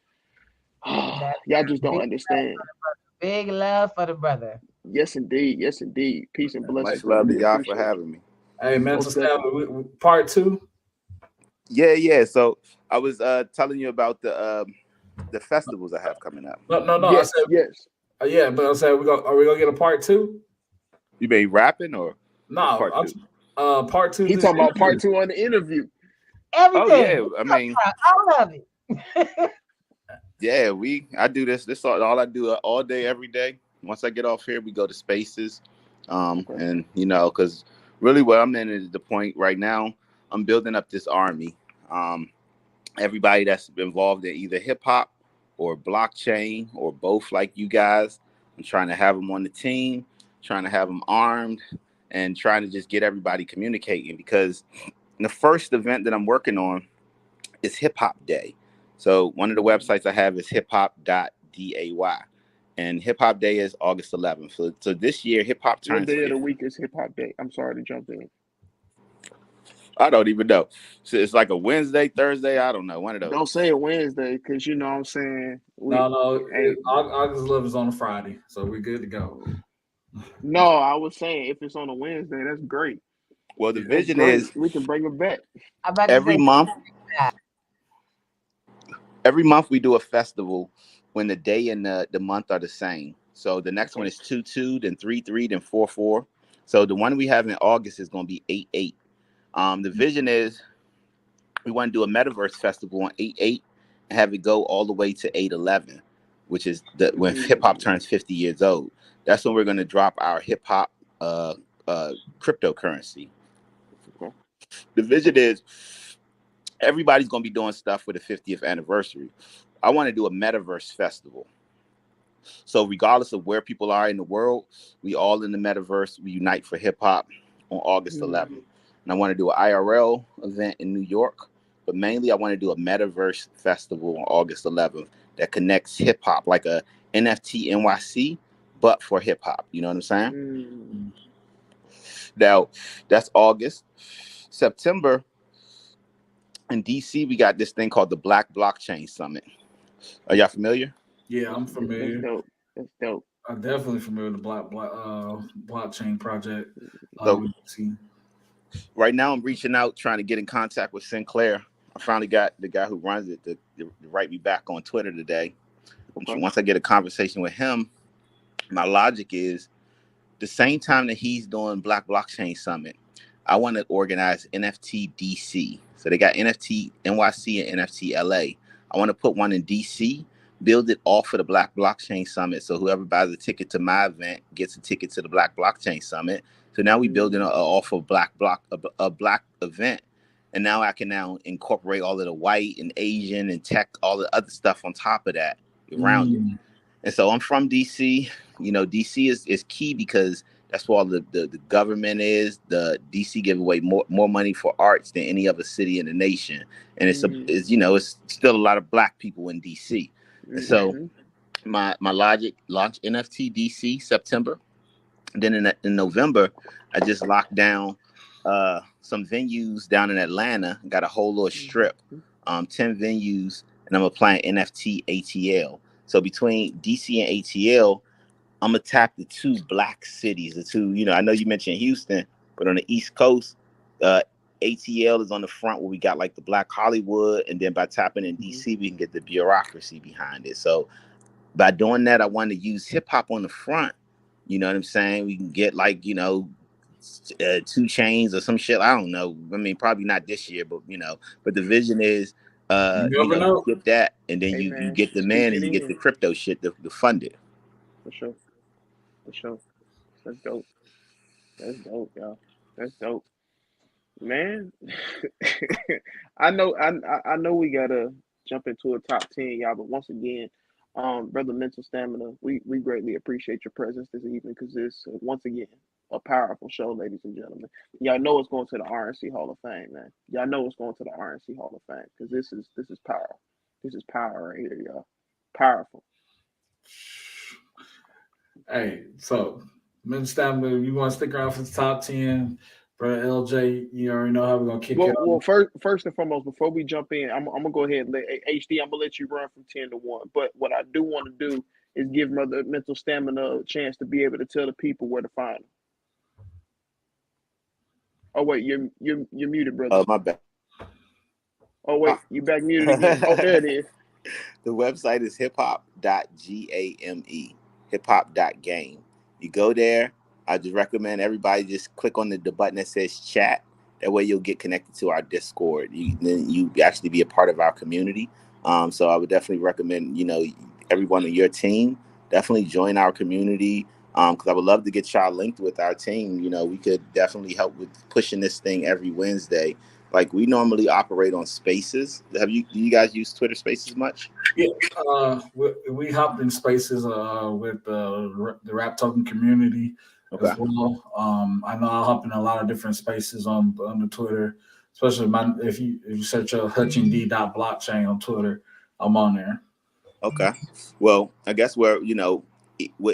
y'all just don't understand. Big love for the brother. Yes, indeed. Yes, indeed. Peace and blessings, Much brother. love to We y'all for appreciate it. having me. Hey, mental Most definitely. stamina, part 2. Yeah. So I was telling you about the festivals I have coming up. No. I Yes, said, yes. yeah, but I said, are we gonna get a part 2? You mean rapping or No, part two? part 2. He This talking about interview. part 2 on the interview. Oh Everything. yeah, I mean, All of it. yeah, I do this. This is all I do all day, every day. Once I get off here, we go to spaces, Okay. and because really what I'm in is the point right now. I'm building up this army. Everybody that's involved in either hip hop or blockchain or both, like you guys. I'm trying to have them on the team, trying to have them armed, and trying to just get everybody communicating. Because the first event that I'm working on is Hip Hop Day. So one of the websites I have is Hiphop.day, and Hip Hop Day is August 11th. So this year, hip hop What turns day of 50. the week is Hip Hop Day? I'm sorry to jump in. I don't even know. So it's like a Wednesday, Thursday. I don't know. One of those. Don't say a Wednesday, because you know what I'm saying. No. Hey, August 11th is on a Friday, so we're good to go. no, I was saying if it's on a Wednesday, that's great. Well, the That's vision great. is We can bring it back. I'm about to every say month. Every month we do a festival when the day and the month are the same. So the next one is 2/2, then 3/3, then 4/4. So the one we have in August is going to be 8/8. The vision is we want to do a metaverse festival on 8/8 and have it go all the way to 8/11, which is when hip hop turns 50 years old. That's when we're going to drop our hip hop cryptocurrency. Okay. The vision is everybody's going to be doing stuff for the 50th anniversary. I want to do a metaverse festival. So regardless of where people are in the world, we all in the metaverse, we unite for hip hop on August 11th. And I want to do an IRL event in New York, but mainly I want to do a metaverse festival on August 11th that connects hip hop, like a NFT NYC, but for hip hop. You know what I'm saying? Now, that's August. September, in DC, we got this thing called the Black Blockchain Summit. Are y'all familiar? Yeah, I'm familiar. That's dope. That's dope. I'm definitely familiar with the blockchain project. So right now, I'm reaching out, trying to get in contact with Sinclair. I finally got the guy who runs it to write me back on Twitter today. Okay. Once I get a conversation with him, my logic is the same time that he's doing Black Blockchain Summit, I want to organize NFT DC. So they got NFT NYC and NFT LA. I want to put one in DC, build it off of the Black Blockchain Summit. So whoever buys a ticket to my event gets a ticket to the Black Blockchain Summit. So now we building off of a black event. And now I can now incorporate all of the white and Asian and tech, all the other stuff on top of that around it. And so I'm from DC. You know, DC is key because that's where all the government is. The DC give away more money for arts than any other city in the nation. And it's still a lot of Black people in DC. And so my Logic launched NFT DC September. Then in November, I just locked down some venues down in Atlanta. Got a whole little strip, 10 venues, and I'm applying NFT ATL. So between DC and ATL, I'm gonna tap the two Black cities. The two, you know, I know you mentioned Houston, but on the East Coast, ATL is on the front where we got like the Black Hollywood, and then by tapping in DC, we can get the bureaucracy behind it. So by doing that, I wanted to use hip hop on the front. You know what I'm saying? We can get like, you know, 2 Chains or some shit. I don't know. I mean, probably not this year, but you know. But the vision is, you get that, and then you get the man and you get the crypto shit to fund it. For sure. That's dope. Y'all. That's dope, man. I know we gotta jump into a top 10, y'all. But once again, brother Mental Stamina, we greatly appreciate your presence this evening because it's once again a powerful show, ladies and gentlemen. Y'all know it's going to the RNC Hall of Fame, man. Y'all know it's going to the RNC Hall of Fame because this is power. This is power right here, y'all. Powerful. Hey, so Mental Stamina, you want to stick around for the top 10? Brother LJ, you already know how we're gonna kick it. Well, first and foremost, before we jump in, I'm gonna go ahead and let HD. I'm gonna let you run from 10 to 1. But what I do want to do is give Brother Mental Stamina a chance to be able to tell the people where to find him. Oh wait, you're muted, brother. Oh, my bad. Oh wait, you back muted again. Oh, there it is. The website is Hiphop.Game. Hiphop.Game. You go there. I just recommend everybody just click on the button that says chat. That way you'll get connected to our Discord. Then you actually be a part of our community. So I would definitely recommend, you know, everyone on your team definitely join our community. Because I would love to get y'all linked with our team. You know, we could definitely help with pushing this thing every Wednesday. Like we normally operate on Spaces. Do you guys use Twitter Spaces much? Yeah, we hopped in Spaces with the rap token community as well. I know I hop in a lot of different spaces on the Twitter, especially if you search HUTCH on Twitter, I'm on there. Okay, well, I guess we're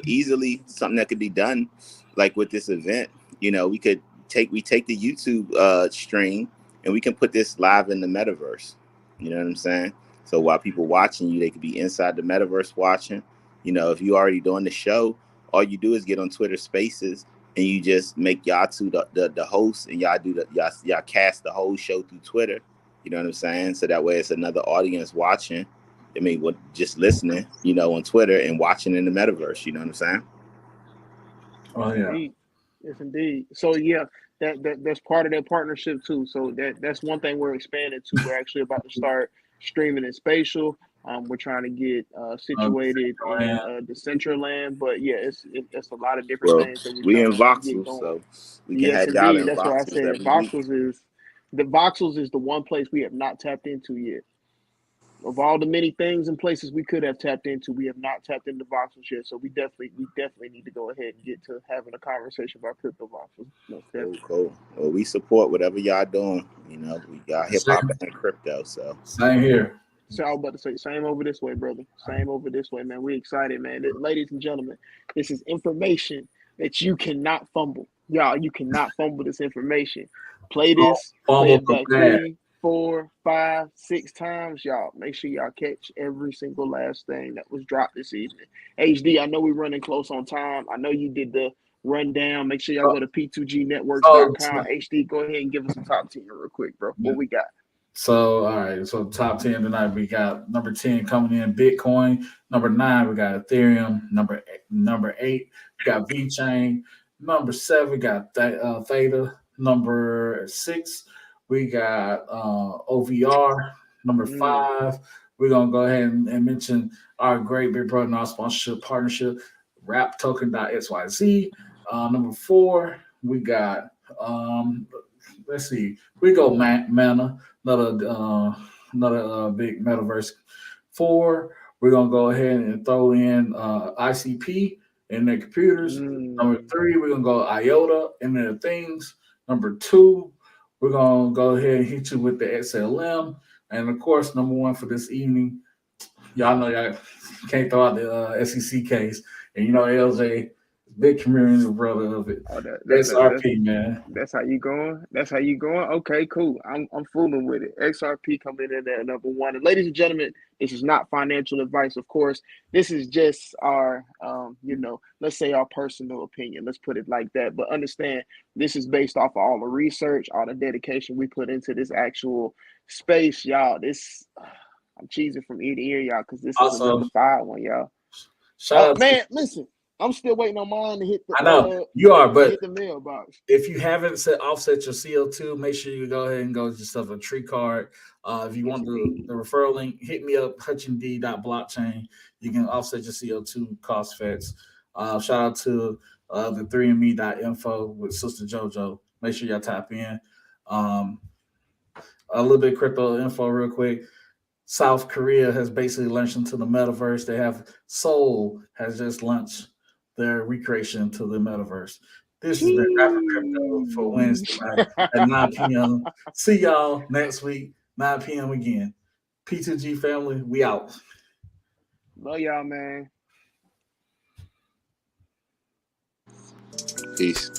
easily something that could be done, like with this event. You know, we take the YouTube stream and we can put this live in the metaverse. You know what I'm saying? So while people watching you, they could be inside the metaverse watching. You know, if you already doing the show, all you do is get on Twitter Spaces and you just make y'all two the hosts, and y'all do y'all cast the whole show through Twitter. You know what I'm saying? So that way it's another audience watching. I mean, just listening, you know, on Twitter and watching in the metaverse. You know what I'm saying? Oh yeah. Indeed. Yes, indeed. So yeah, that's part of that partnership too. So that's one thing we're expanding to. We're actually about to start streaming in Spatial. We're trying to get situated in Decentraland, but yeah, it's a lot of different things that we in get Voxels, going. so we can have y'all in That's Voxels. why I said Voxels is the one place we have not tapped into yet. Of all the many things and places we could have tapped into, we have not tapped into Voxels yet. So we definitely need to go ahead and get to having a conversation about crypto Voxels. Cool. Well, we support whatever y'all doing. You know, we got hip hop and crypto. So same here. So I was about to say, same over this way, brother. Same over this way, man. We're excited, man. Ladies and gentlemen, this is information that you cannot fumble. Y'all, you cannot fumble this information. Play this, play it back 3, 4, 5, 6 times, y'all. Make sure y'all catch every single last thing that was dropped this evening. HD, I know we're running close on time. I know you did the rundown. Make sure y'all go to P2G.networks.com. HD, go ahead and give us a top 10 real quick, bro. What we got? So, all right. So, top 10 tonight, we got number 10 coming in Bitcoin. Number 9, we got Ethereum. Number 8, we got VeChain. Number 7, we got Theta. Number 6, we got OVR. Number 5, we're gonna go ahead and mention our great big brother and our sponsorship partnership, RapToken.xyz. Number 4, we got let's see, we go Mana, another big metaverse. 4, we're gonna go ahead and throw in ICP in their computers. Number 3, we're gonna go IOTA in their things. Number 2, we're gonna go ahead and hit you with the XLM. And of course, number 1 for this evening, y'all know y'all can't throw out the SEC case. And you know, LJ, big community brother of it. Oh, XRP, man. That's how you going? That's how you going? Okay, cool. I'm fooling with it. XRP coming in at number 1. And ladies and gentlemen, this is not financial advice, of course. This is just our, let's say our personal opinion. Let's put it like that. But understand, this is based off of all the research, all the dedication we put into this actual space, y'all. I'm cheesing from ear to ear, y'all, because this is a liquefied one, y'all. Shout out, man. Listen, I'm still waiting on mine to hit the. I know you are, but hit the mailbox. If you haven't offset your CO2, make sure you go ahead and go get yourself a tree card. If you want the referral link, hit me up, HUTCH.blockchain. You can offset your CO2 cost effects. Shout out to the 3andme.info with Sister JoJo. Make sure y'all tap in. A little bit of crypto info real quick. South Korea has basically launched into the metaverse. They have Seoul has just launched their recreation to the metaverse. This has been Rapping Crypto for Wednesday night at 9 p.m. See y'all next week, 9 p.m. again. P2G family, we out. Love y'all, man. Peace.